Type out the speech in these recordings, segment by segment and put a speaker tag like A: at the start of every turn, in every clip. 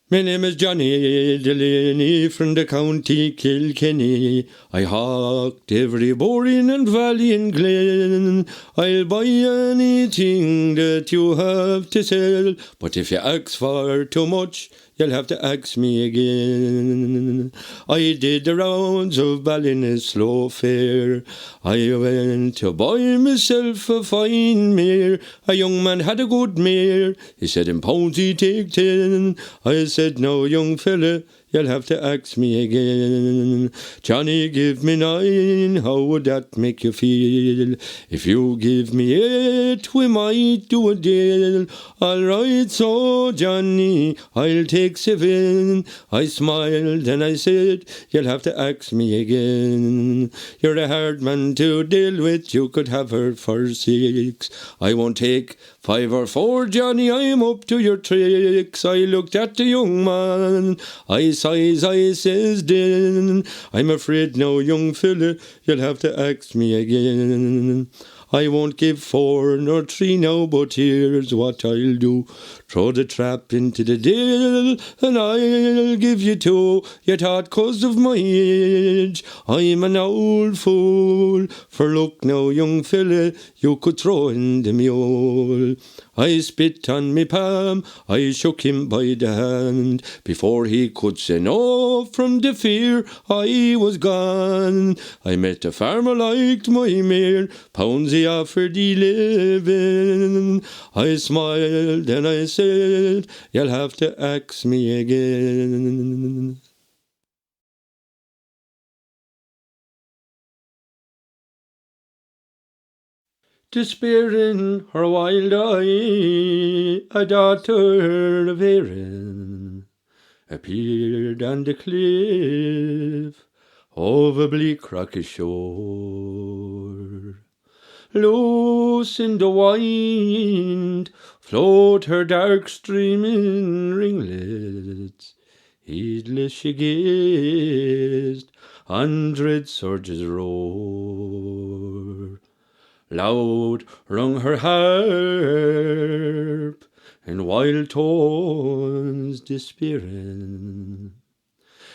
A: My name is Johnny Delaney from the county Kilkenny. I hawked every boring and valley and glen. I'll buy anything that you have to sell, but if you ask for too much, you'll have to ask me again. I did the rounds of Ballinasloe Fair. I went to buy myself a fine mare. A young man had a good mare. He said in pounds he'd take 10. I said, no, young fella, you'll have to ask me again. Johnny, give me 9, how would that make you feel? If you give me 8, we might do a deal. All right, so Johnny, I'll take 7. I smiled and I said, you'll have to ask me again. You're a hard man to deal with, you could have her for 6. I won't take 5 or 4, Johnny, I'm up to your tricks. I looked at the young man, I sighs, I says then, I'm afraid now, young fella, you'll have to ask me again. I won't give 4 nor 3 now, but here's what I'll do. Throw the trap into the dill, and I'll give you 2. You thought 'cause of my age I'm an old fool. For look now, young fella, you could throw in the mule. I spit on me palm, I shook him by the hand. Before he could say no, from the fear I was gone. I met a farmer liked my mare, pounds he offered 11. I smiled and I said, you'll have to ask me again. Despairing her wild eye, a daughter of Erin appeared on the cliff of a bleak rocky shore. Loose in the wind flowed her dark streaming ringlets. Heedless she gazed on dread surges roar. Loud rung her harp in wild tones despairing.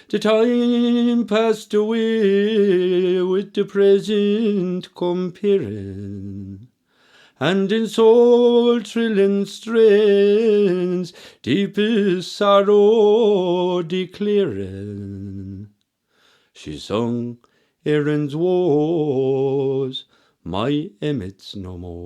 A: The time passed away with the present comparing, and in soul-thrilling strains deepest sorrow declaring. She sung Erin's woes, my Emmet's no more.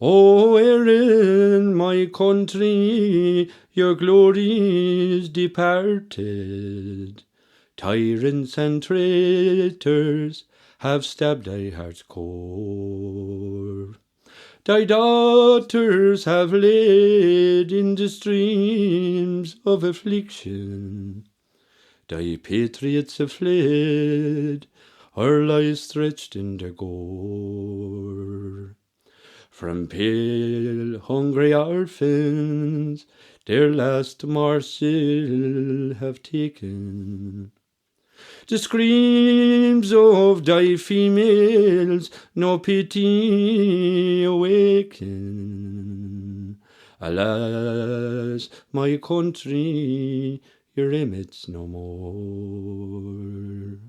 A: O Erin, my country, your glory is departed. Tyrants and traitors have stabbed thy heart's core. Thy daughters have laid in the streams of affliction. Thy patriots have fled, or lie stretched in the gore. From pale, hungry orphans their last morsel have taken. The screams of thy females no pity awaken. Alas, my country, your Emmet's no more.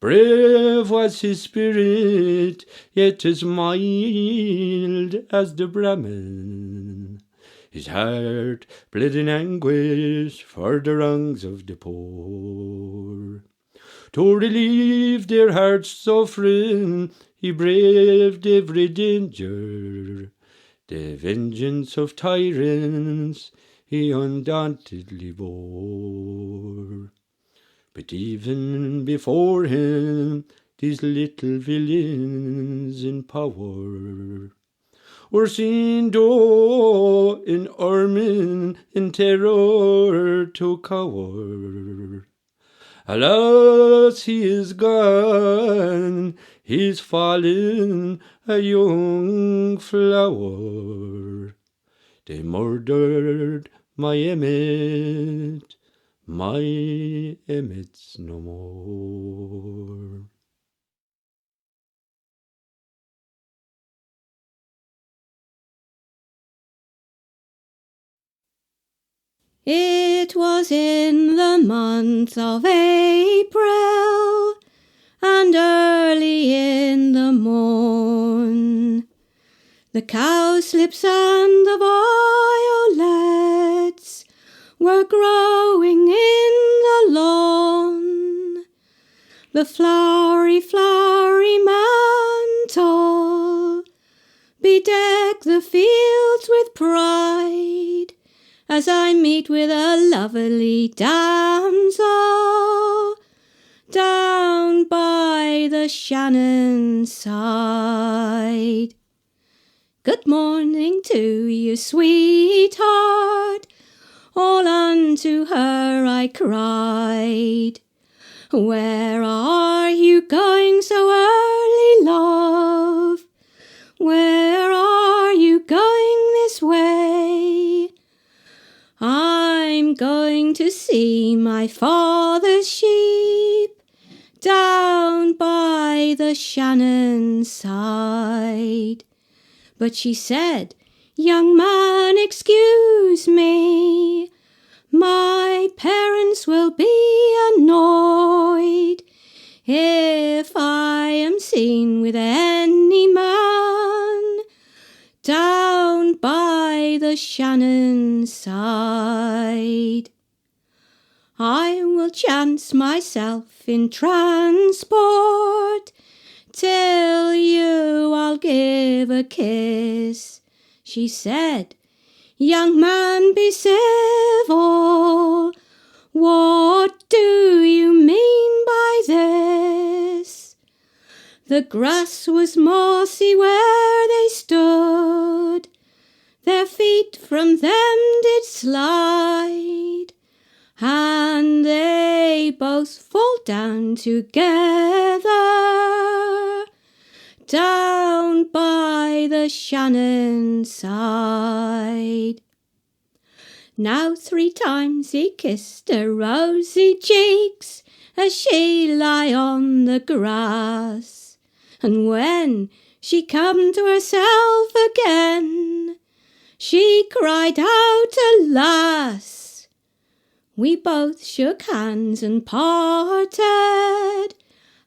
A: Brave was his spirit, yet as mild as the Brahmin. His heart bled in anguish for the wrongs of the poor. To relieve their hearts' suffering, he braved every danger. The vengeance of tyrants he undauntedly bore. But even before him, these little villains in power were seen though in ermine in terror to cower. Alas, he is gone, he's fallen a young flower. They murdered my Emmet, my Emmet's no more.
B: It was in the month of April, and early in the morn, the cowslips and the violets were growing in the lawn. The flowery, flowery mantle bedeck the fields with pride, as I meet with a lovely damsel down by the Shannon side. Good morning to you, sweetheart, all unto her I cried. Where are you going so early, love? Where are you going this way? I'm going to see my father's sheep down by the Shannon side. But she said, young man, excuse me, my parents will be annoyed if I am seen with any man down by the Shannon side. I will chance myself in transport, till you I'll give a kiss. She said, young man, be civil, what do you mean by this? The grass was mossy where they stood, their feet from them did slide, and they both fall down together down by the Shannon side. Now 3 times he kissed her rosy cheeks as she lay on the grass, and when she come to herself again, she cried out, alas! We both shook hands and parted,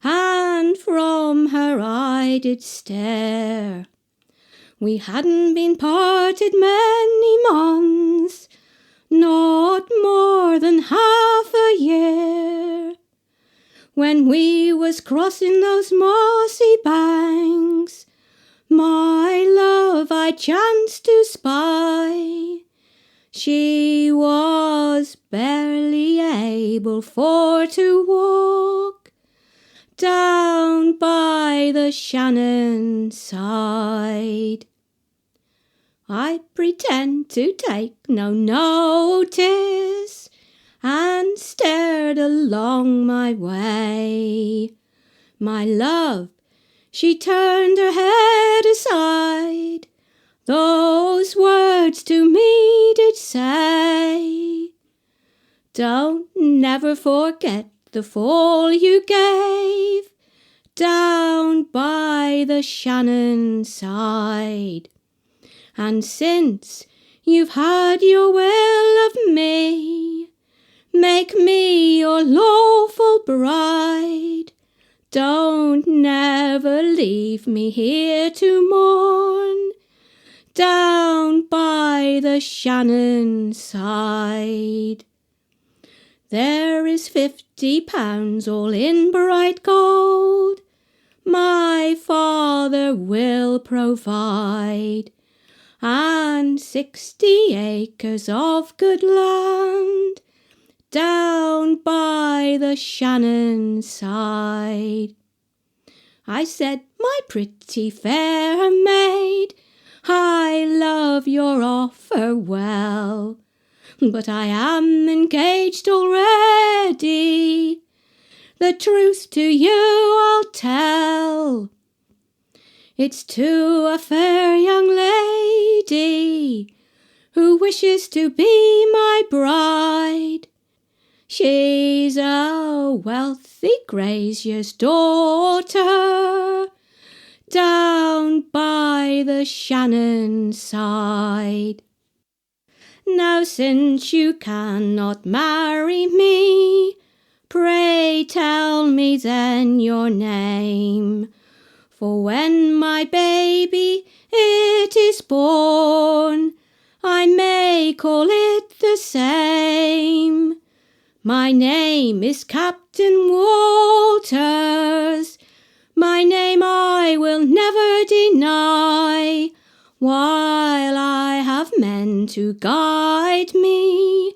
B: and from her I did stare. We hadn't been parted many months, not more than half a year, when we was crossing those mossy banks, my love I chanced to spy. She was barely able for to walk down by the Shannon side. I pretend to take no notice, and stared along my way. My love, she turned her head aside, those words to me did say, don't never forget the fall you gave down by the Shannon side. And since you've had your will of me, make me your lawful bride. Don't never leave me here to mourn down by the Shannon side. There is £50 all in bright gold, my father will provide, and 60 acres of good land down by the Shannon side. I said, my pretty fair maid, I love your offer well, but I am engaged already. The truth to you I'll tell. It's to a fair young lady who wishes to be my bride. She's a wealthy grazier's daughter down by the Shannon side. Now since you cannot marry me, pray tell me then your name. For when my baby it is born, I may call it the same. My name is Captain Walters, my name I will never deny, while I have men to guide me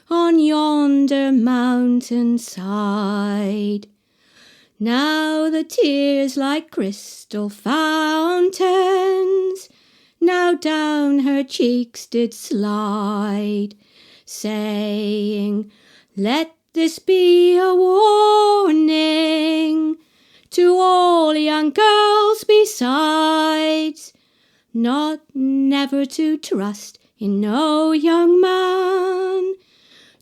B: on yonder mountain side. Now the tears like crystal fountains now down her cheeks did slide, saying, let this be a warning to all young girls besides, not never to trust in no young man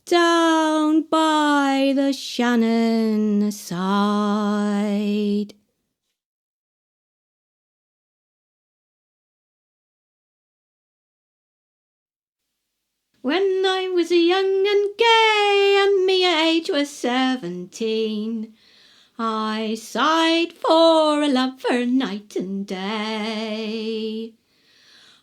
B: down by the Shannon side. When I was young and gay, and me age was 17, I sighed for a lover night and day.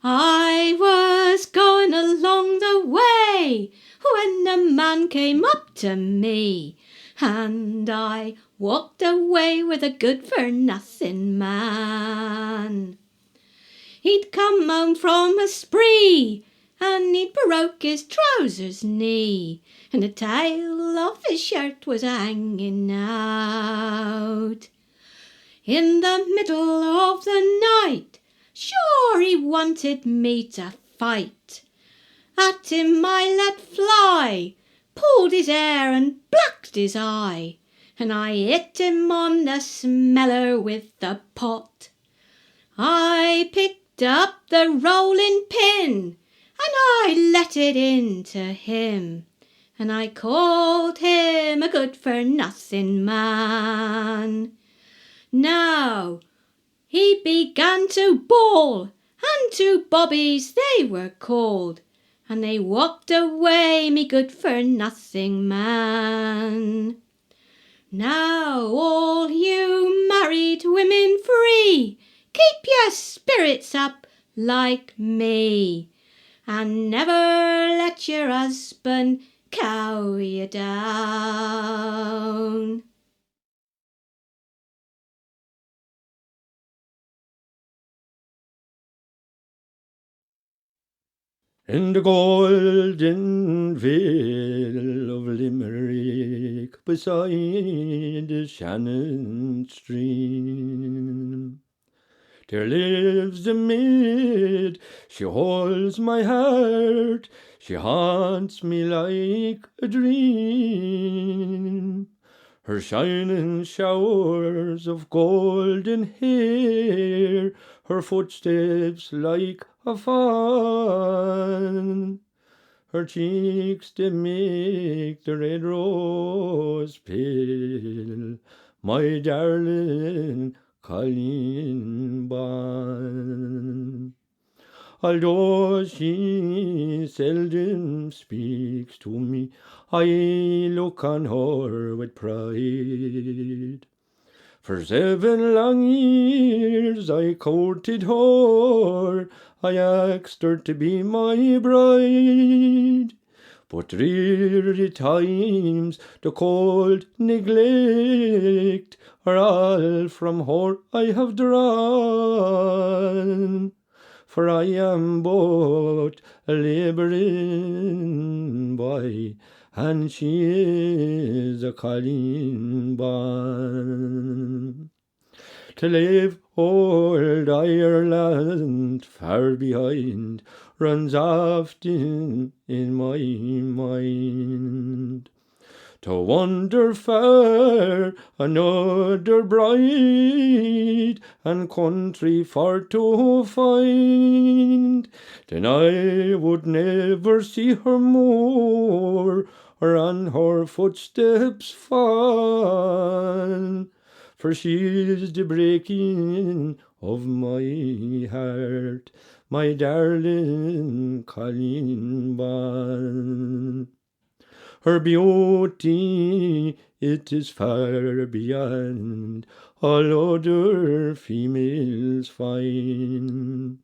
B: I was going along the way when a man came up to me, and I walked away with a good-for-nothing man. He'd come home from a spree, and he'd broke his trousers knee, and the tail of his shirt was hanging out. In the middle of the night, sure he wanted me to fight. At him I let fly, pulled his hair and blacked his eye, and I hit him on the smeller with the pot. I picked up the rolling pin, and I let it into him, and I called him a good-for-nothing man. Now he began to bawl, and two bobbies they were called, and they walked away, me good-for-nothing man. Now all you married women free, keep your spirits up like me, and never let your husband cow you down.
A: In the golden vale of Limerick, beside the Shannon stream, there lives a maid, she holds my heart, she haunts me like a dream. Her shining showers of golden hair, her footsteps like a fawn, her cheeks they make the red rose pale, my darling Colleen Bon. Although she seldom speaks to me, I look on her with pride. For 7 long years I courted her, I asked her to be my bride. But dreary times, the cold neglect, are all from her I have drawn. For I am but a labouring boy, and she is a Colleen Bon. To leave old Ireland far behind runs often in my mind. To wander far another bride and country far to find, then I would never see her more or on her footsteps fall. For she is the breaking of my heart, my darling Colleen Ban. Her beauty, it is far beyond all other females fine.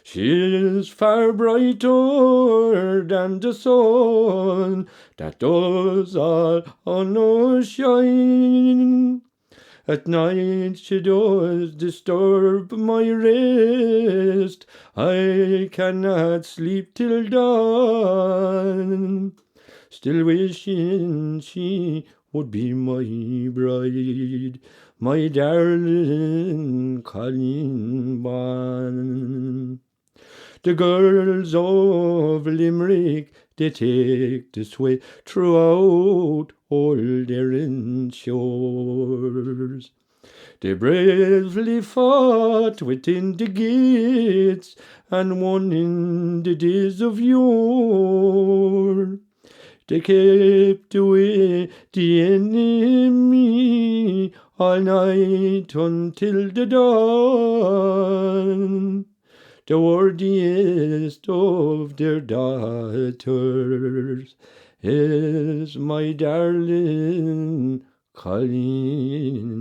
A: She is far brighter than the sun that does all on us shine. At night she does disturb my rest, I cannot sleep till dawn. Still wishing she would be my bride, my darling Colleen Ban. The girls of Limerick, they take this way throughout all Erin shores. They bravely fought within the gates and won in the days of yore. They kept away the enemy all night until the dawn. The worthiest of their daughters is my darling Colleen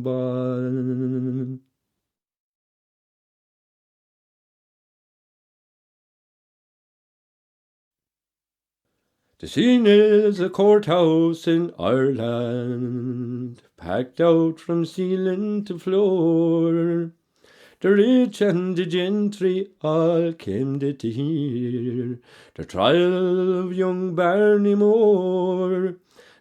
A: Ban. The scene is a courthouse in Ireland, packed out from ceiling to floor. The rich and the gentry all came there to hear the trial of young Barney Moore.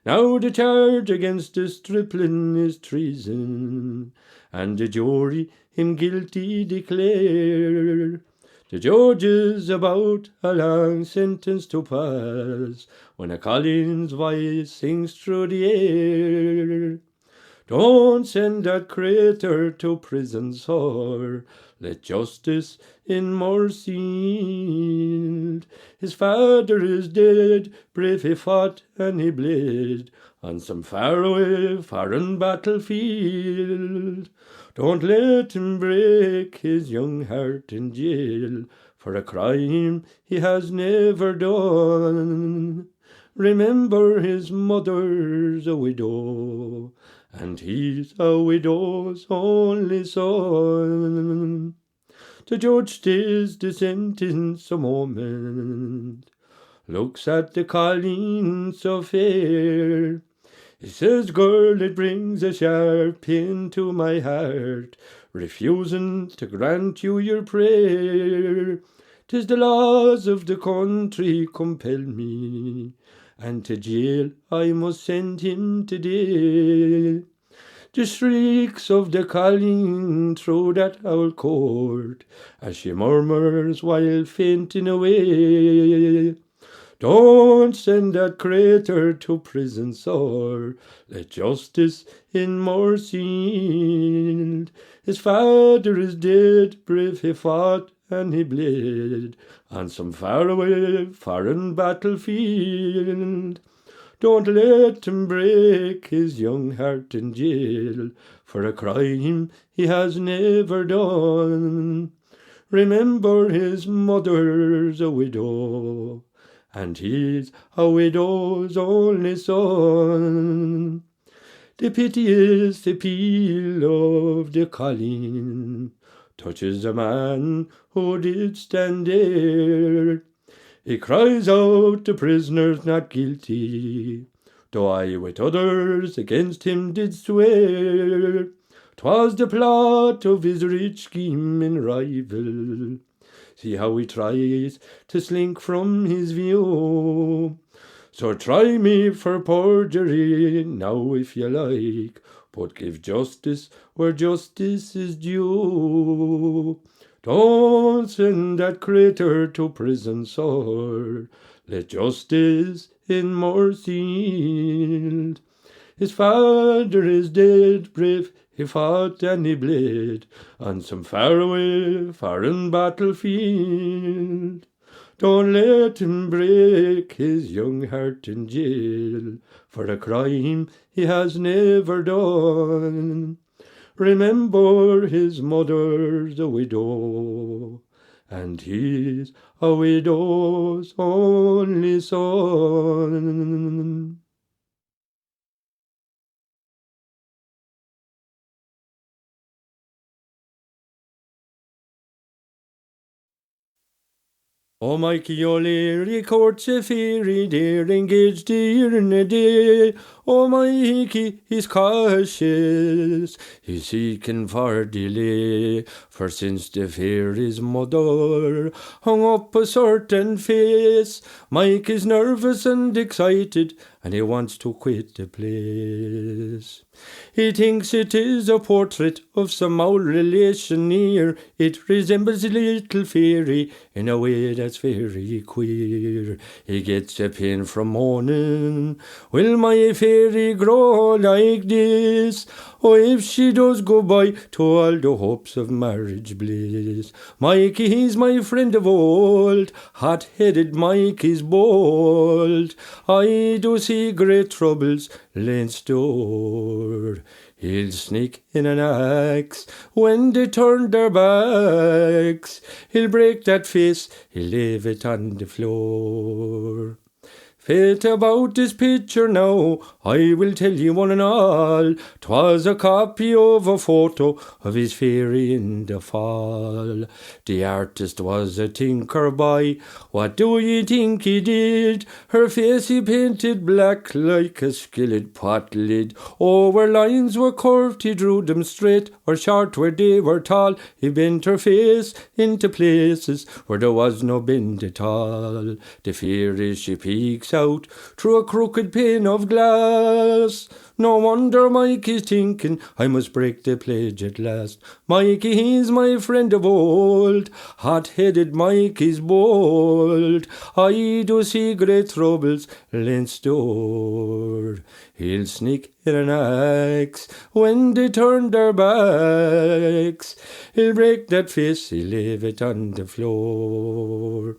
A: Now the charge against the stripling is treason, and the jury him guilty declare. The judge is about a long sentence to pass when a Colleen's voice sings through the air. Don't send that creator to prison, sir. Let justice in mercy yield. His father is dead, brave he fought and he bled on some faraway foreign battlefield. Don't let him break his young heart in jail for a crime he has never done. Remember his mother's a widow, and he's a widow's only son. The judge stays the sentence a moment, looks at the Colleen so fair. He says, girl, it brings a sharp pain to my heart, refusing to grant you your prayer. 'Tis the laws of the country compel me, and to jail I must send him today. The shrieks of the Colleen through that old court, as she murmurs while fainting away. Don't send that creator to prison, sir. Let justice in mercy yield. His father is dead, brave he fought and he bled on some faraway foreign battlefield. Don't let him break his young heart in jail for a crime he has never done. Remember his mother's a widow, and he's a widow's only son. The piteous appeal of the Colleen touches a man who did stand there. He cries out the prisoner's not guilty, though I with others against him did swear. 'Twas the plot of his rich scheming rival. See how he tries to slink from his view. So try me for perjury now if you like, but give justice where justice is due. Don't send that creator to prison, sir. Let justice in mercy yield. His father is dead, brave he fought and he bled on some faraway foreign battlefield. Don't let him break his young heart in jail for a crime he has never done. Remember his mother's a widow, and he's a widow's only son. O Mikey O'Leary courts a fairy dear, engaged here in a day. O Mikey, he's cautious, he's seeking for delay. For since the fairy's mother hung up a certain face, Mike is nervous and excited, and he wants to quit the place. He thinks it is a portrait of some old relation near. It resembles a little fairy in a way that's very queer. He gets a pain from moaning, will my fairy grow like this? Oh, if she does go by to all the hopes of marriage bliss. Mikey, he's my friend of old, hot-headed Mikey's bold. I do see great troubles Lein's door. He'll sneak in an axe when they turn their backs. He'll break that face, he'll leave it on the floor. Fate about this picture now, I will tell you one and all. 'Twas a copy of a photo of his fairy in the fall. The artist was a tinker boy, what do you think he did? Her face he painted black like a skillet pot lid. Oh, where lines were curved he drew them straight, or short where they were tall. He bent her face into places where there was no bend at all. The fairy she peeks out through a crooked pane of glass. No wonder Mikey's thinking, I must break the pledge at last. Mikey, he's my friend of old, hot-headed Mikey's bold. I do see great troubles Lein's door. He'll sneak in an axe when they turn their backs. He'll break that face, he'll leave it on the floor.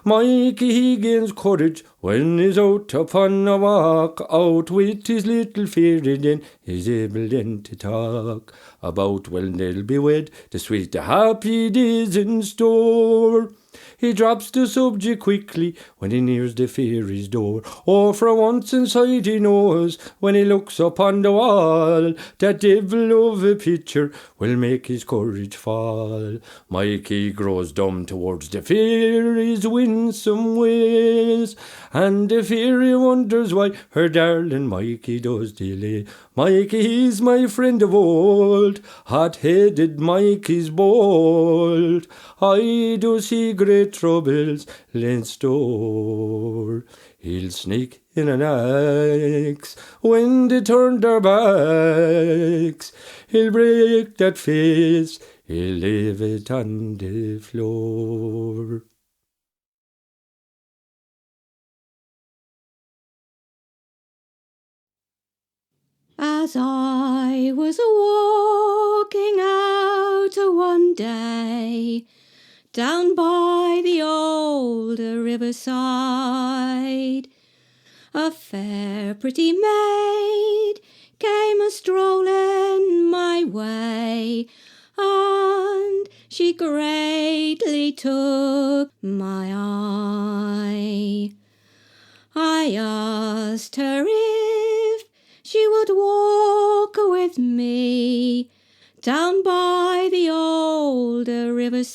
A: Mikey, he gains courage when he's out upon a walk. Out with his little fairy, then he's able then to talk about when they'll be wed, the sweet, the happy days in store. He drops the subject quickly when he nears the fairy's door. Oh, for once inside he knows, when he looks upon the wall, that devil of a picture will make his courage fall. Mikey grows dumb towards the fairy's winsome ways, and the fairy wonders why her darling Mikey does delay. Mikey, he's my friend of old, hot-headed Mikey's bold. I do see great troubles Lein's door. He'll sneak in an axe when they turn their backs. He'll break that face, he'll leave it on the floor.
B: As I was walking out one day down by the old riverside, a fair pretty maid came a-strolling my way, and she greatly took my eye. I asked her if she would walk with me down by the old riverside.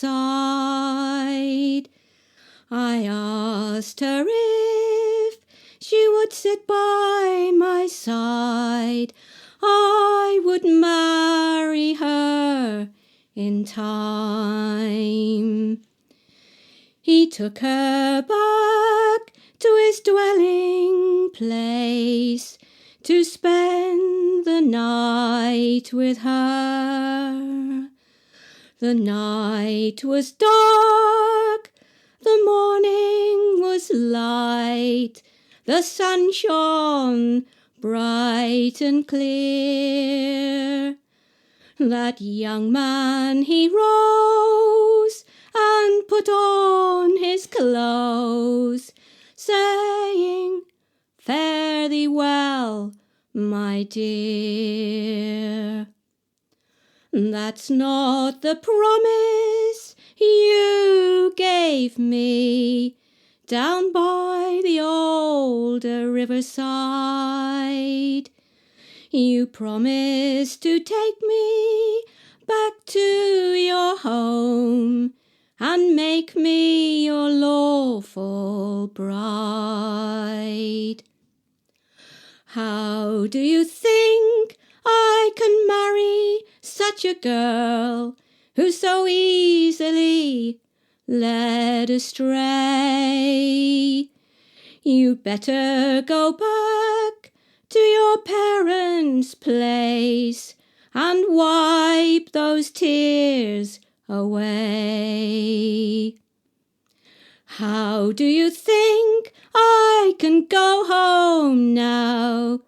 B: I asked her if she would sit by my side. I would marry her in time. He took her back to his dwelling place to spend the night with her. The night was dark, the morning was light, the sun shone bright and clear. That young man he rose and put on his clothes, saying, "Fare thee well, my dear." That's not the promise you gave me down by the old riverside. You promised to take me back to your home and make me your lawful bride. How do you think I can marry such a girl who's so easily led astray? You'd better go back to your parents' place and wipe those tears away. How do you think I can go home now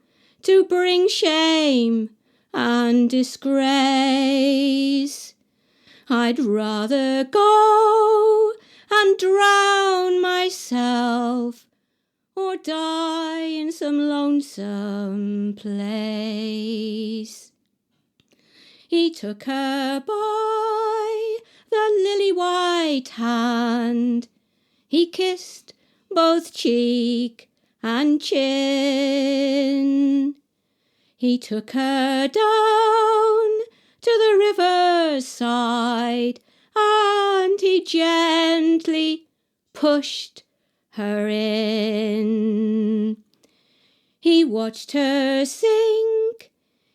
B: to bring shame and disgrace? I'd rather go and drown myself or die in some lonesome place. He took her by the lily-white hand. He kissed both cheek and chin. He took her down to the riverside and he gently pushed her in. He watched her sink,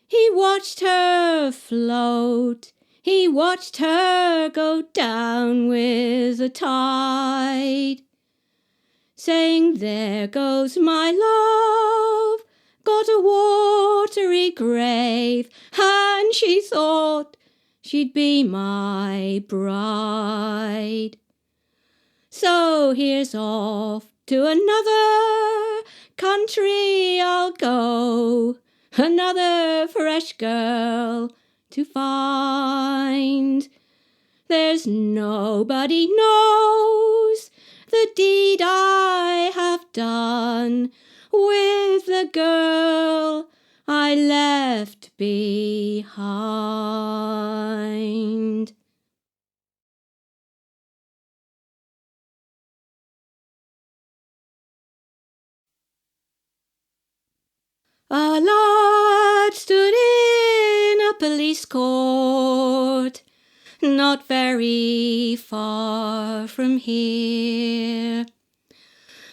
B: he watched her float, he watched her go down with the tide, saying, "There goes my love, got a watery grave," and she thought she'd be my bride. So here's off to another country I'll go, another fresh girl to find. There's nobody knows the deed I have done with the girl I left behind. A lad stood in a police court, not very far from here.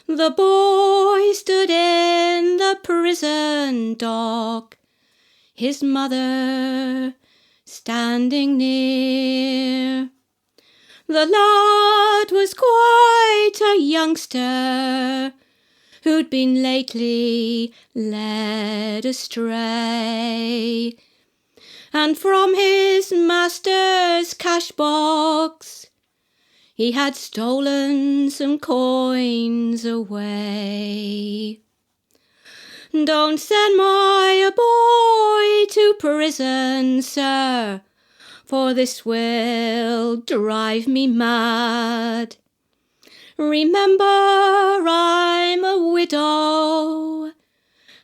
B: The boy stood in the prison dock, his mother standing near. The lad was quite a youngster, who'd been lately led astray, and from his master's cash box he had stolen some coins away. "Don't send my boy to prison, sir, for this will drive me mad. Remember, I'm a widow,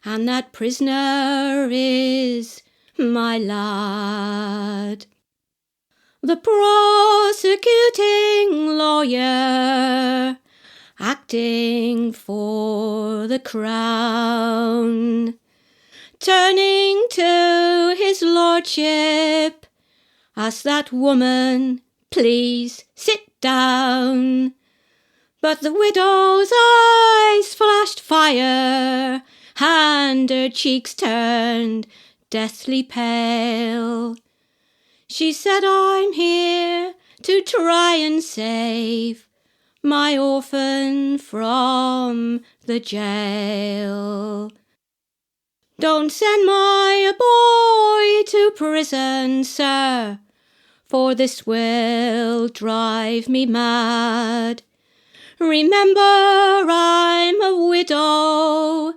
B: and that prisoner is my lad." The prosecuting lawyer, acting for the crown, turning to his lordship, asked that woman, "Please sit down." But the widow's eyes flashed fire, and her cheeks turned deathly pale. She said, "I'm here to try and save my orphan from the jail. Don't send my boy to prison, sir, for this will drive me mad. Remember, I'm a widow,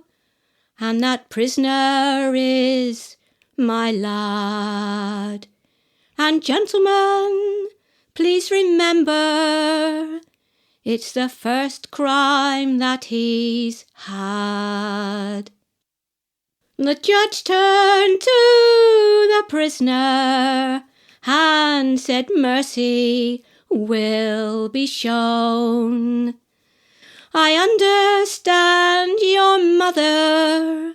B: and that prisoner is my lad. And gentlemen, please remember, it's the first crime that he's had." The judge turned to the prisoner and said, "Mercy, will be shown. I understand your mother.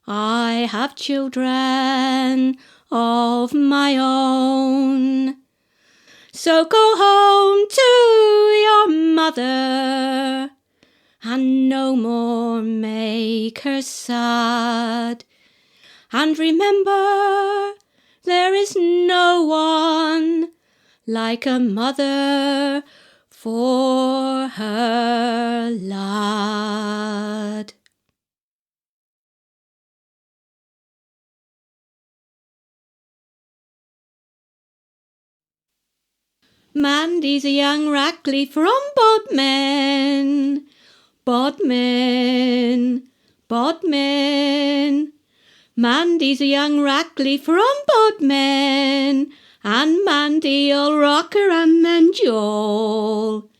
B: I have children of my own. So go home to your mother and no more make her sad. And remember, there is no one like a mother for her lad. Mandy's a young Rackley from Bodmin. Bodmin, Bodmin. Mandy's a young Rackley from Bodmin, and Mandy'll rock her and then jawl.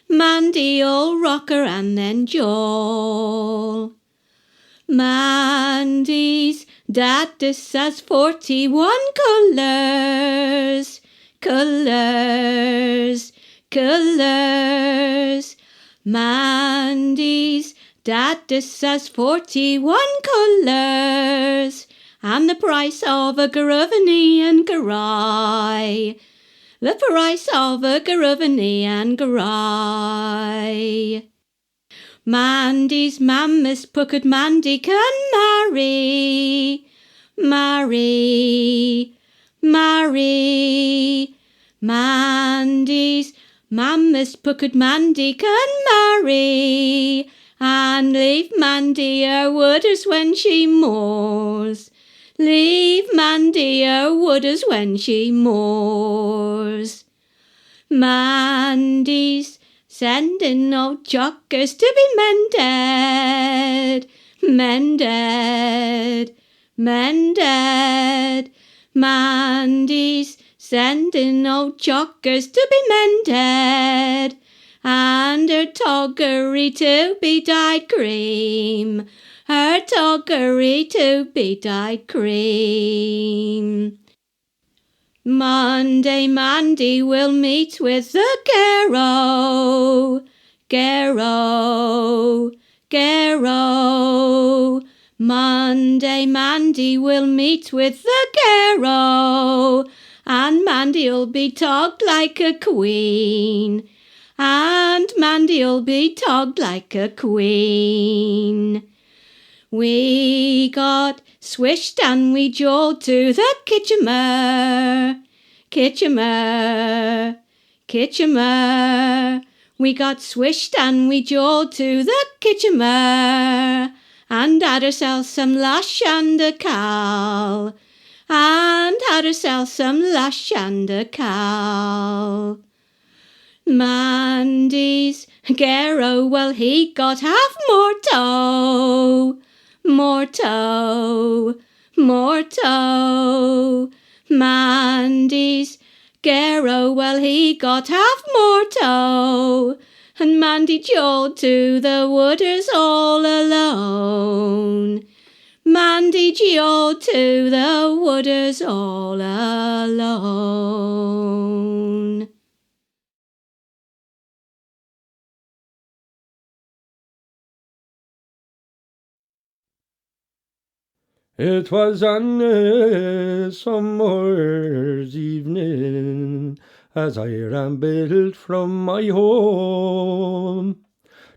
B: Mandy'll rock her and then jawl. Mandy's daddy has 41 colours, colours, colours. Mandy's daddy has 41 colours, and the price of a groveny and garai. The price of a groveny and garai. Mandy's mammas puckered Mandy can marry, marry, marry. Mandy's mammas puckered Mandy can marry, and leave Mandy her wooders when she moors. Leave Mandy her wooders when she moors. Mandy's sending old jockers to be mended, mended, mended. Mandy's sending old jockers to be mended, and her toggery to be dyed cream, her toggery to be dyed cream. Monday Mandy will meet with the Garrow, Garrow, Garrow. Monday Mandy will meet with the Garrow, and Mandy'll be togged like a queen, and Mandy'll be togged like a queen. We got swished and we jawed to the Kitchener, Kitchener, Kitchener. We got swished and we jawed to the Kitchener, and had ourselves some lush and a cow, and had ourselves some lush and a cow. Mandy's Garrow, well, he got half more toe, more toe, more toe. Mandy's Garrow, well, he got half more toe, and Mandy jawed to the wooders all alone. Mandy jawed to the wooders all alone.
A: It was on a summer's evening, as I rambled from my home,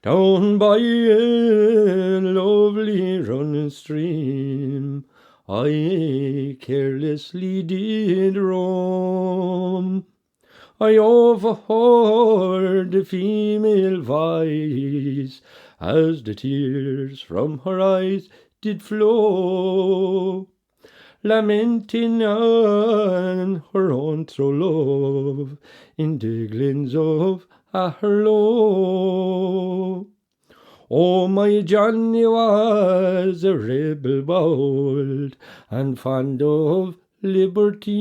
A: down by a lovely running stream, I carelessly did roam. I overheard the female voice, as the tears from her eyes did flow, lamenting on her own true love in Diglins of Aherlow. Oh, my Johnny was a rebel bold and fond of liberty,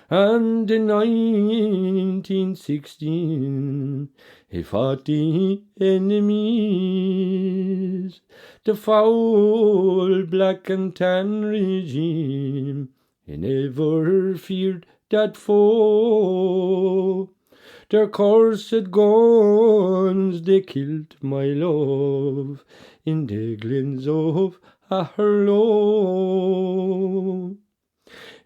A: and in 1916 he fought the enemies, the foul black and tan regime. He never feared that foe. Their cursed guns they killed my love in the glens of Aherlow.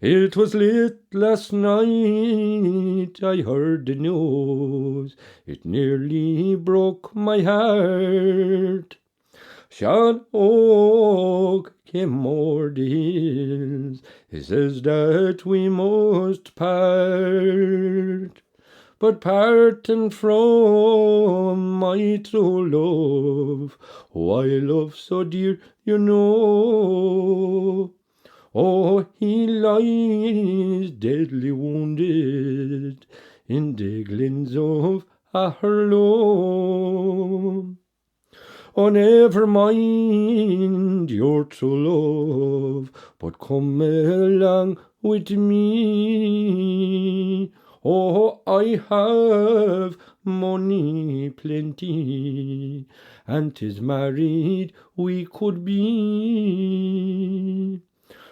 A: It was late last night I heard the news, it nearly broke my heart. Sean Oak came o'er the hills, he says that we must part. But parting from my true love, who I love so dear, you know. Oh, he lies deadly wounded in the glens of Aherlow. Oh, never mind your true love, but come along with me. Oh, I have money plenty, and 'tis married we could be.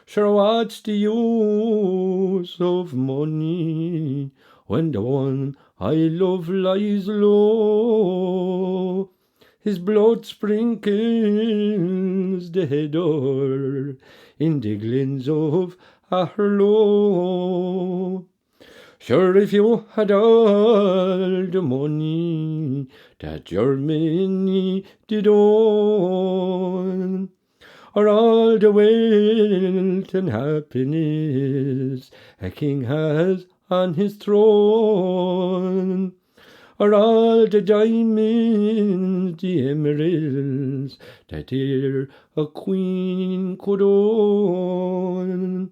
A: Sure, what's the use of money when the one I love lies low? His blood sprinkles the heather in the glens of Aherlow. Sure, if you had all the money that Germany did own, or all the wealth and happiness a king has on his throne, or all the diamonds, the emeralds that e'er a queen could own,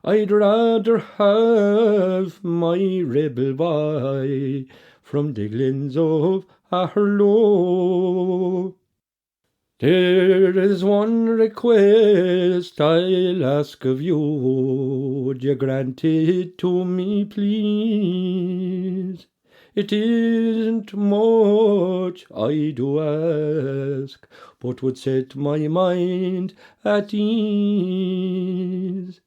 A: I'd rather have my rebel boy from the glens of Aherlow. There is one request I'll ask of you, would you grant it to me, please? It isn't much I do ask, but would set my mind at ease.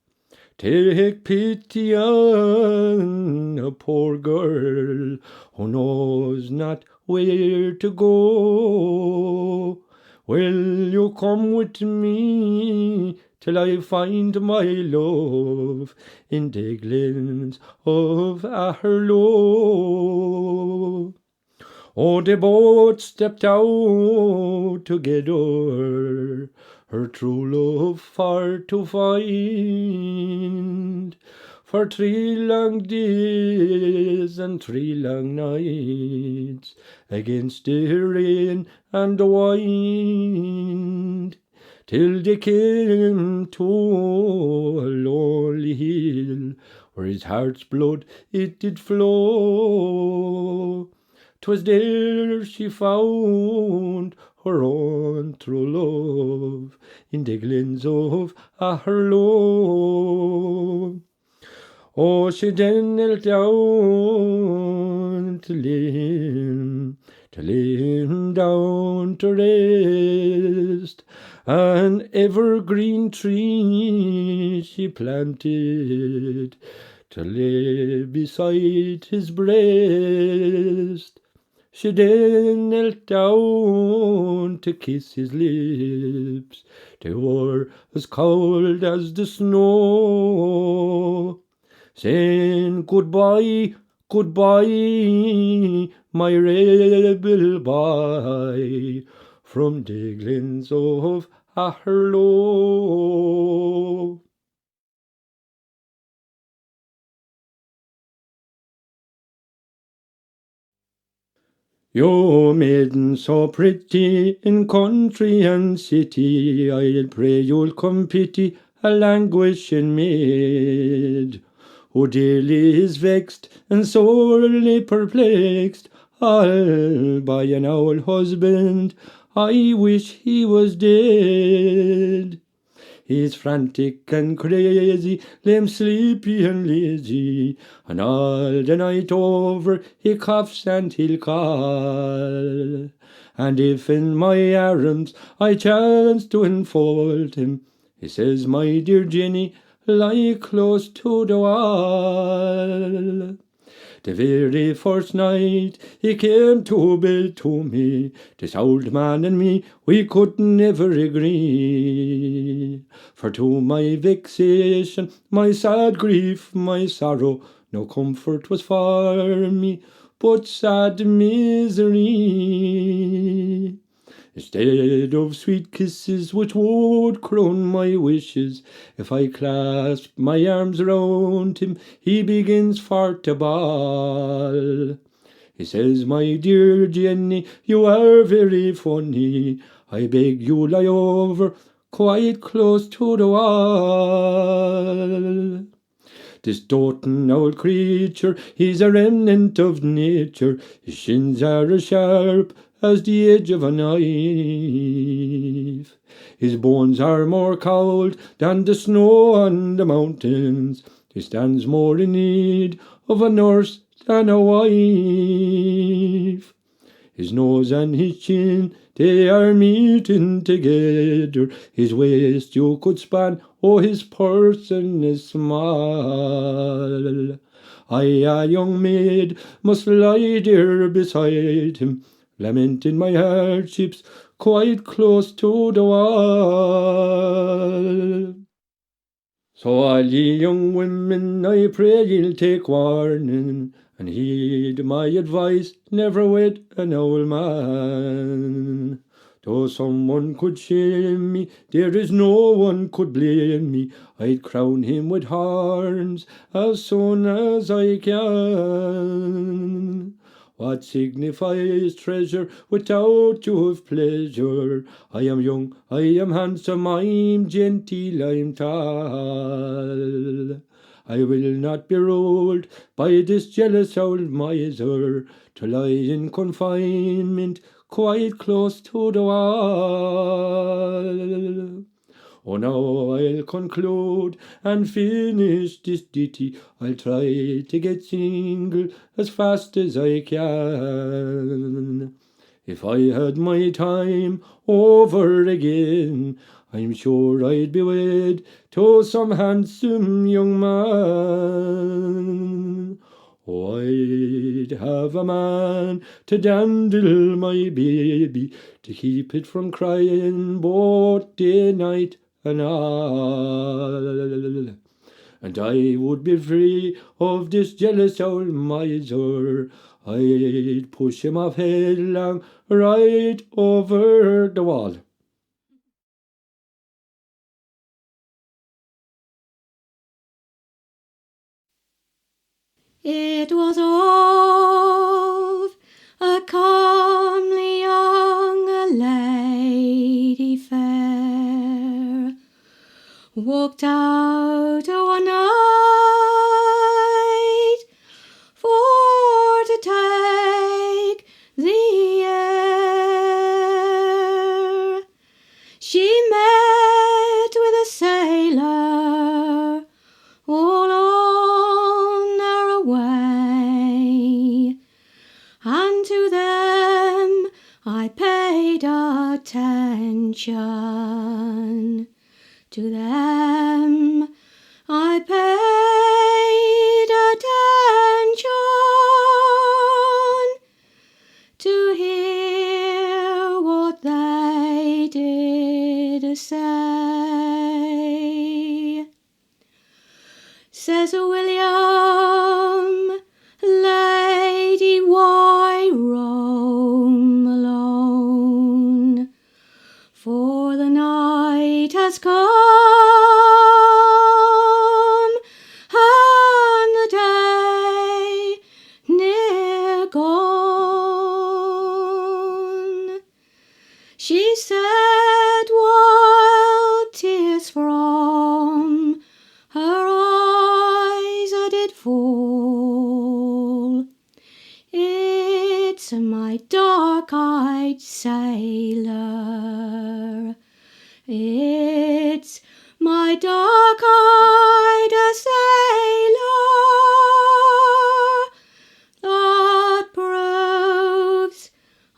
A: Take pity on a poor girl who knows not where to go. Will you come with me till I find my love in the glens of Aherlow? Oh, they both stepped out together, her true love far to find. For 3 long days and 3 long nights, against the rain and the wind, till they came to a lonely hill, where his heart's blood it did flow. 'Twas there she found her own true love in the glens of Aherlow. Oh, she then knelt down to lay him down to rest. An evergreen tree she planted to lay beside his breast. She then knelt down to kiss his lips, they were as cold as the snow, saying goodbye, goodbye, my rebel boy, from the glens of Aherlow. You maiden so pretty in country and city, I'll pray you'll come pity a languishing maid, who daily is vexed and sorely perplexed, all by an old husband. I wish he was dead. He's frantic and crazy, lame, sleepy and lazy, and all the night over he coughs and he'll call. And if in my arms I chance to enfold him, he says, my dear Jenny, lie close to the wall. The very first night he came to bed to me, this old man and me, we could never agree. For to my vexation, my sad grief, my sorrow, no comfort was for me, but sad misery. Instead of sweet kisses which would crown my wishes, if I clasp my arms round him, he begins for to bawl. He says, my dear Jenny, you are very funny. I beg you lie over quite close to the wall. This doting old creature, he's a remnant of nature. His shins are as sharp as the edge of a knife. His bones are more cold than the snow on the mountains. He stands more in need of a nurse than a wife. His nose and his chin, they are meeting together. His waist you could span, oh, his person is small. I, a young maid, must lie there beside him, lamenting my hardships quite close to the wall. So all ye young women, I pray ye'll take warning, and heed my advice, never wed an old man. Though someone could shame me, there is no one could blame me. I'd crown him with horns as soon as I can. What signifies treasure without you of pleasure? I am young, I am handsome, I'm genteel, I'm tall. I will not be ruled by this jealous old miser, to lie in confinement quite close to the wall. Oh, now I'll conclude and finish this ditty. I'll try to get single as fast as I can. If I had my time over again, I'm sure I'd be wed to some handsome young man. Oh, I'd have a man to dandle my baby, to keep it from crying both day, night, and all. And I would be free of this jealous old miser. I'd push him off headlong right over the wall.
B: It was of a comely young lady fair, walked out one night for to take the air. She met with a sailor all on her way, and to them I paid attention. To them I paid attention, to hear what they did say. Says William, Lady, why roam alone? For the night has come, and the day near gone. She said while tears from her eyes did fall, it's my dark-eyed sailor, it's my dark-eyed sailor, that proves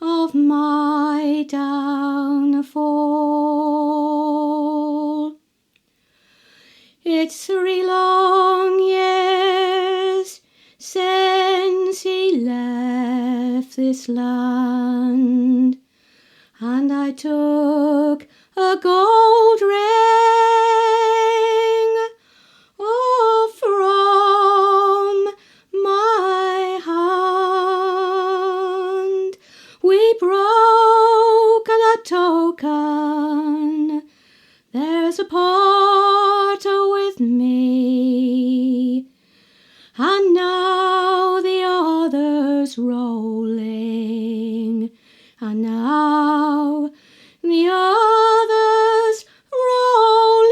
B: of my downfall. It's this land. And I took a gold ring, oh, from my hand. We broke the token, there's a parter with me, and now the other's rolling, and now the other's rolling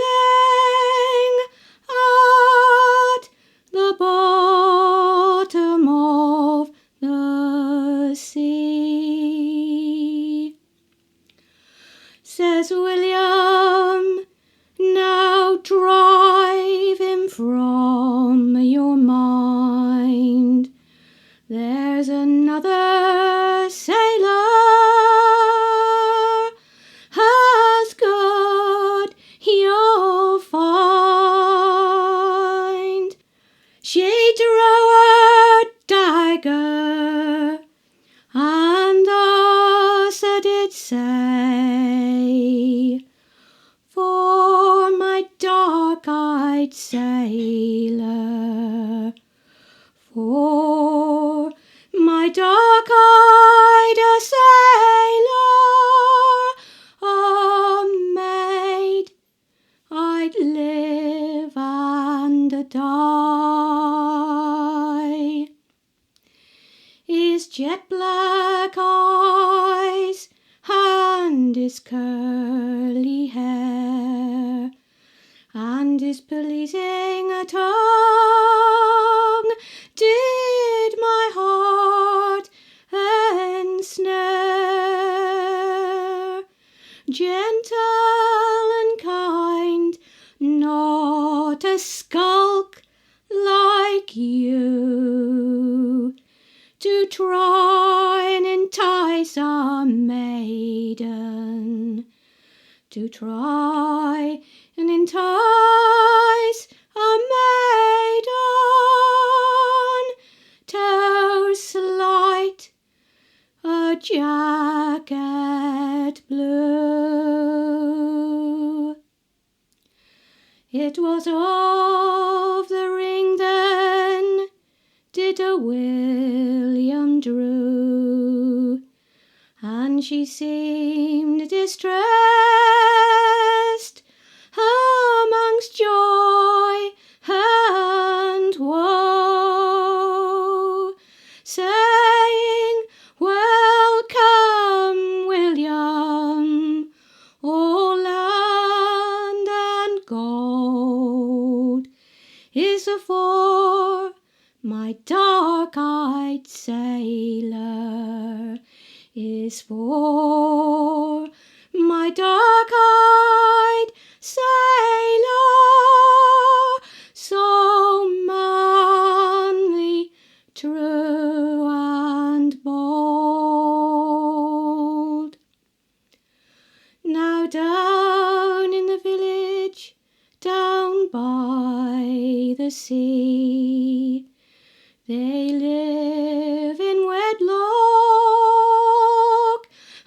B: at the bottom of the sea. Says William, now drive him from your mind. There's another sailor as good you'll find. She drew her dagger and thus did say, for my dark-eyed sailor, for my dark-eyed sailor, a maid, I'd live and die. His jet-black eyes and his curly hair and his pleasing tongue did my heart ensnare. Gentle and kind, not a skulk like you, to try and entice a maiden, to try and entice a maiden, to slight a jacket blue. It was of the ring then did a William drew, and she seemed distressed amongst joy and woe, saying, welcome, William, O land and gold is for my dark-eyed sailor, is for my dark-eyed sailor, so manly, true and bold. Now down in the village, down by the sea, they live in wedlock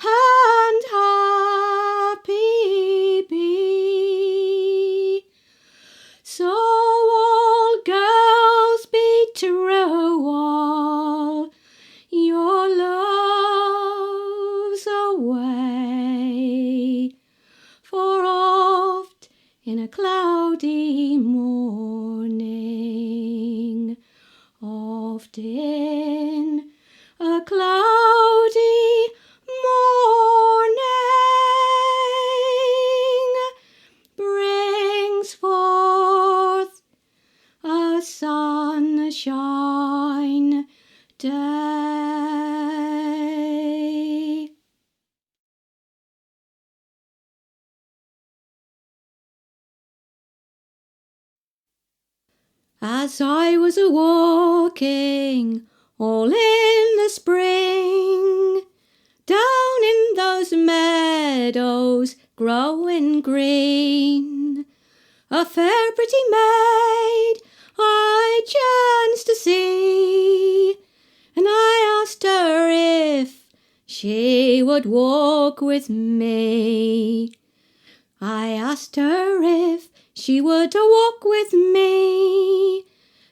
B: and happy be. So all girls be true while your love's away, for oft in a cloudy morning, oft in a cloudy morning, brings forth a sunshine day. As I was a-walking all in the spring, down in those meadows growing green, a fair pretty maid I chanced to see, and I asked her if she would walk with me. I asked her if she would walk with me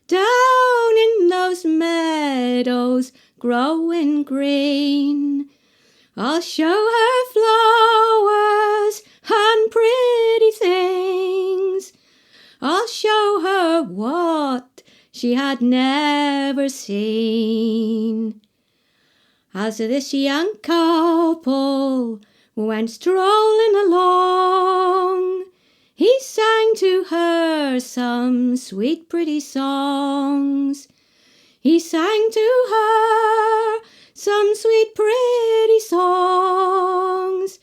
B: down in those meadows growing green. I'll show her flowers and pretty things. I'll show her what she had never seen. As this young couple went strolling along, he sang to her some sweet pretty songs. He sang to her some sweet pretty songs,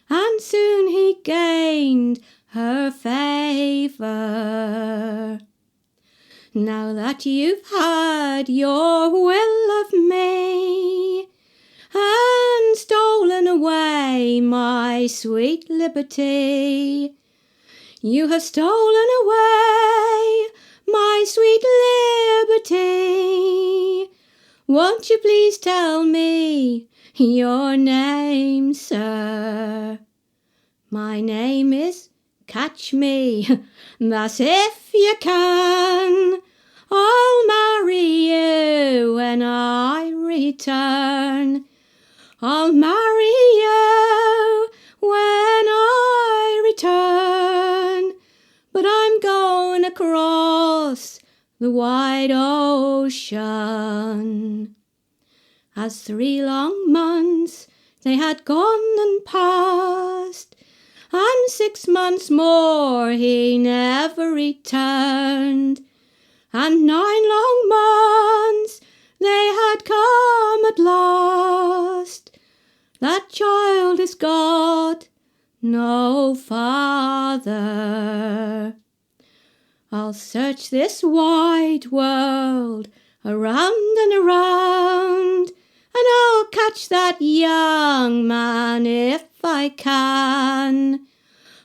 B: and soon he gained her favour. Now that you've had your will of me, and stolen away my sweet liberty, you have stolen away my sweet liberty. Won't you please tell me your name, sir? My name is Catch Me, that's if you can. I'll marry you when I return. I'll marry you when I return. But I'm going across the wide ocean. As 3 long months they had gone and passed, and 6 months more he never returned, and 9 long months they had come at last. That child has got no father. I'll search this wide world around and around, and I'll catch that young man if I can.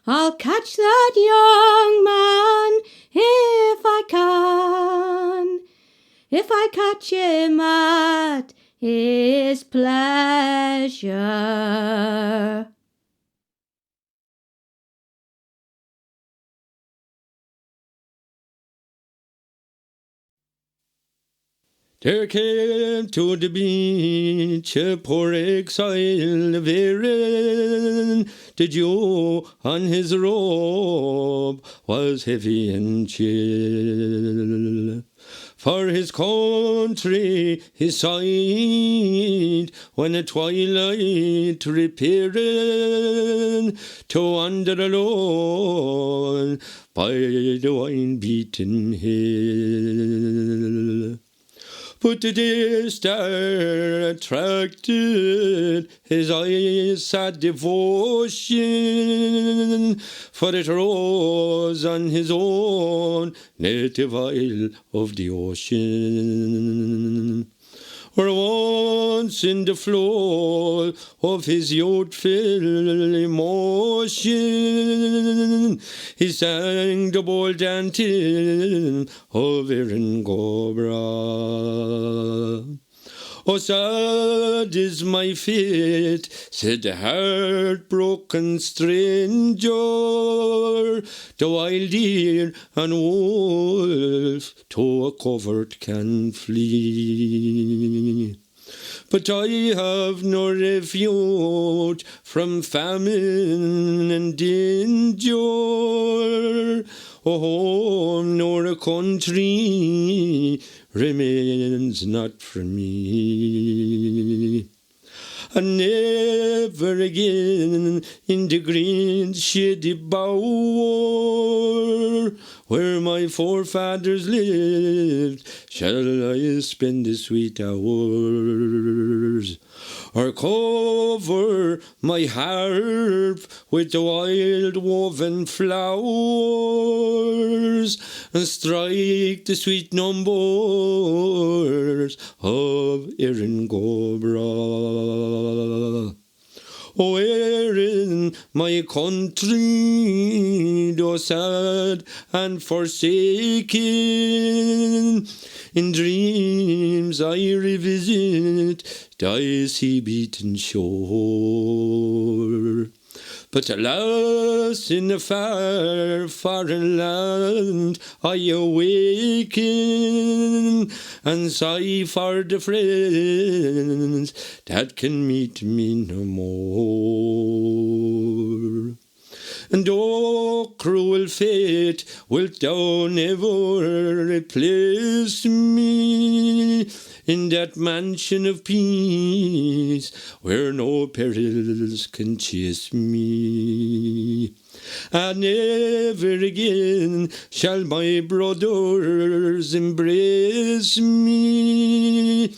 B: I'll catch that young man if I can. If I catch him at his pleasure.
A: There came to the beach a poor exile of Erin. The dew on his robe was heavy and chill. For his country he sighed when at twilight repairing to wander alone by the wine-beaten hill. But the day star attracted his eyes' sad devotion, for it rose on his own native isle of the ocean. Where once in the flow of his youthful emotion he sang the bold anthem of Erin Gobra. Oh, sad is my fate, said the heartbroken stranger. The wild deer and wolf to a covert can flee. But I have no refuge from famine and danger. A home nor a country remains not for me. And never again in the green shady bower where my forefathers lived shall I spend the sweet hours, or cover my harp with the wild woven flowers, and strike the sweet numbers of Erin Gobra. O Erin, my country, though sad and forsaken, In dreams I revisit thy sea-beaten shore. But alas, in a far, foreign land I awaken and sigh for the friends that can meet me no more. And oh, cruel fate, wilt thou never replace me in that mansion of peace where no perils can chase me? And never again shall my brothers embrace me.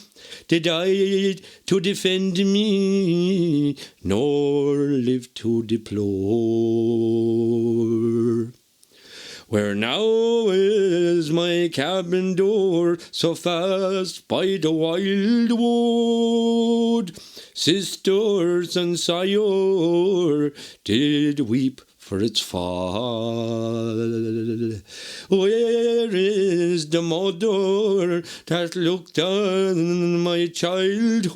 A: They died to defend me, nor lived to deplore. Where now is my cabin door, so fast by the wild wood? Sisters and sire did weep for its fall. Where is the mother that looked on my childhood?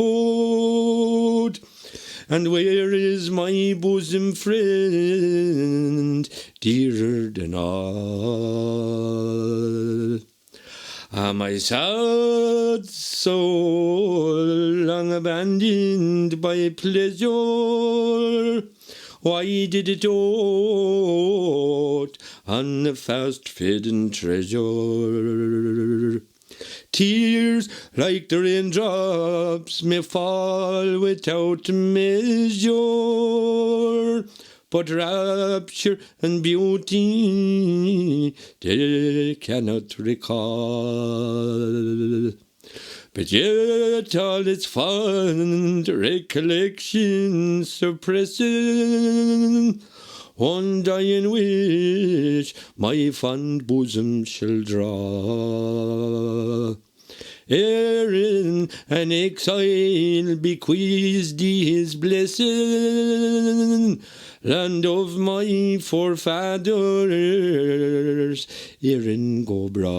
A: And where is my bosom friend, dearer than all? Ah, my sad soul, long abandoned by pleasure, why did it dote on the fast-fading treasure? Tears like the raindrops may fall without measure, but rapture and beauty they cannot recall. But yet all its fond recollections suppressing one dying wish my fond bosom shall draw. Erin, an exile, bequeathed his blessing, land of my forefathers, Erin go bra.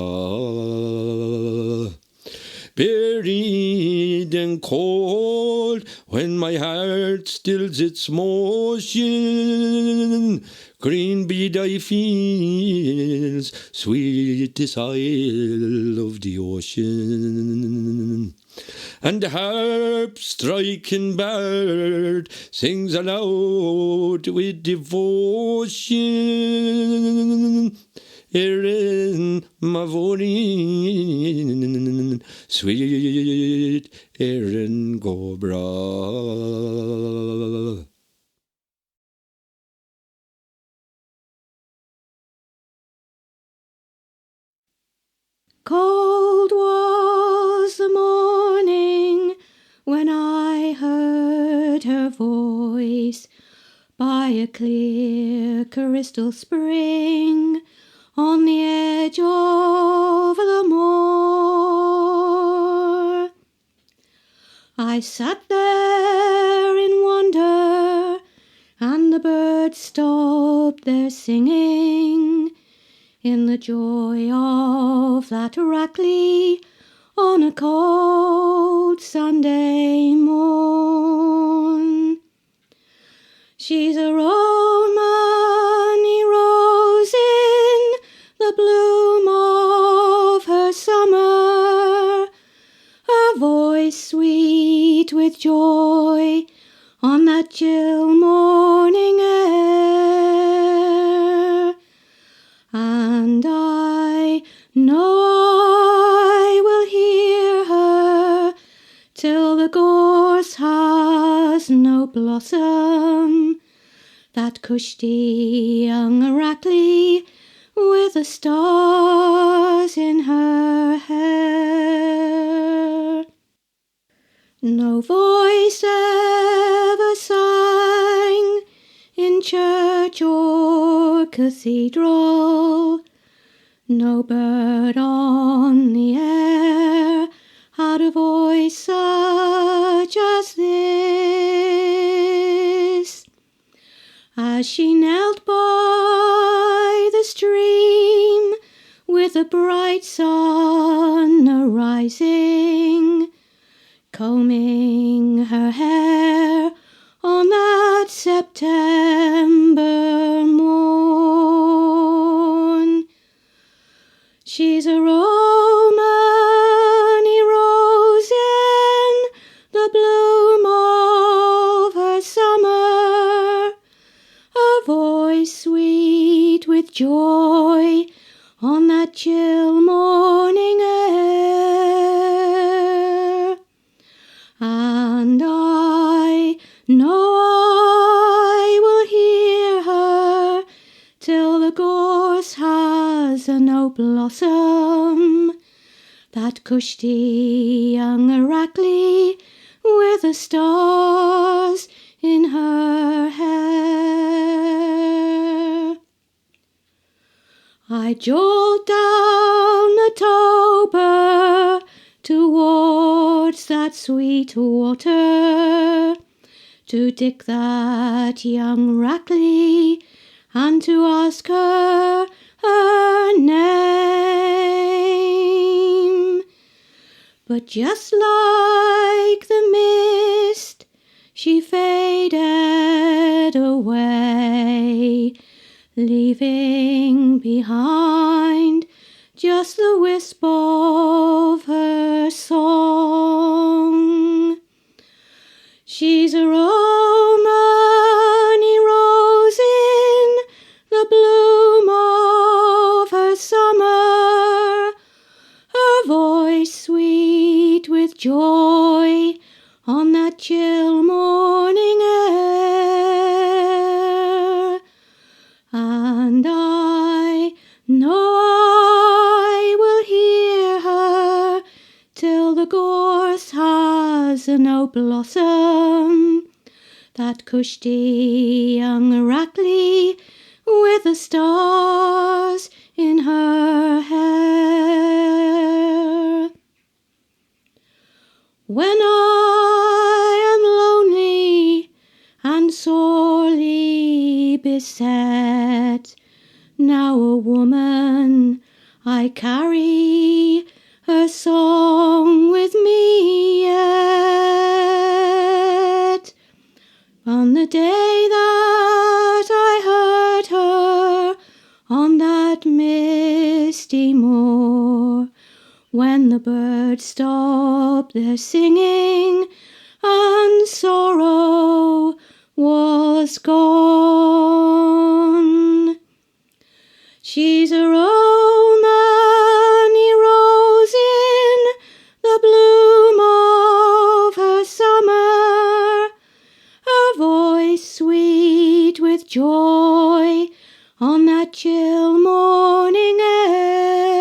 A: Buried and cold, when my heart stills its motion, green be thy fields, sweetest isle of the ocean. And the harp striking bird sings aloud with devotion. Erin, Mavorin, sweet Erin go bra.
B: Cold was the morning when I heard her voice by a clear crystal spring on the edge of the moor. I sat there in wonder, and the birds stopped their singing in the joy of that Rackley on a cold Sunday morn. She's a Romany rose in the bloom of her summer, her voice sweet with joy on that chill morning air. And I know I will hear her till the gorse has no blossom, that cushy young Rackley with the stars in her hair. No voice ever sang in church or cathedral, no bird on the air had a voice such as this. As she knelt by the stream with the bright sun joy on that chill morning air. And I know I will hear her till the gorse has no blossom, that cushy young Arachley with the stars in her hair. I jolt down the Tober towards that sweet water, to dick that young Rackley and to ask her name. But just like the mist, she faded away, leaving behind just the wisp of her song. She's a Romany rose in the bloom of her summer, her voice sweet with joy on that chill morning air. And I know I will hear her till the gorse has no blossom, that cushy young Rackley with the stars in her hair. When I am lonely and sorely beset, now a woman I carry her song with me yet. On the day that I heard her on that misty moor, when the birds stopped their singing and sorrow was gone. She's a Romany rose in the bloom of her summer, her voice sweet with joy on that chill morning air.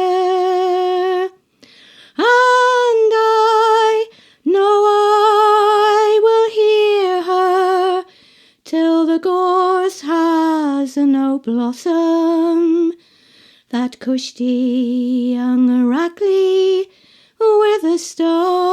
B: And I know I will hear her till the gorse has no blossom, that cushy young Rackley with the stars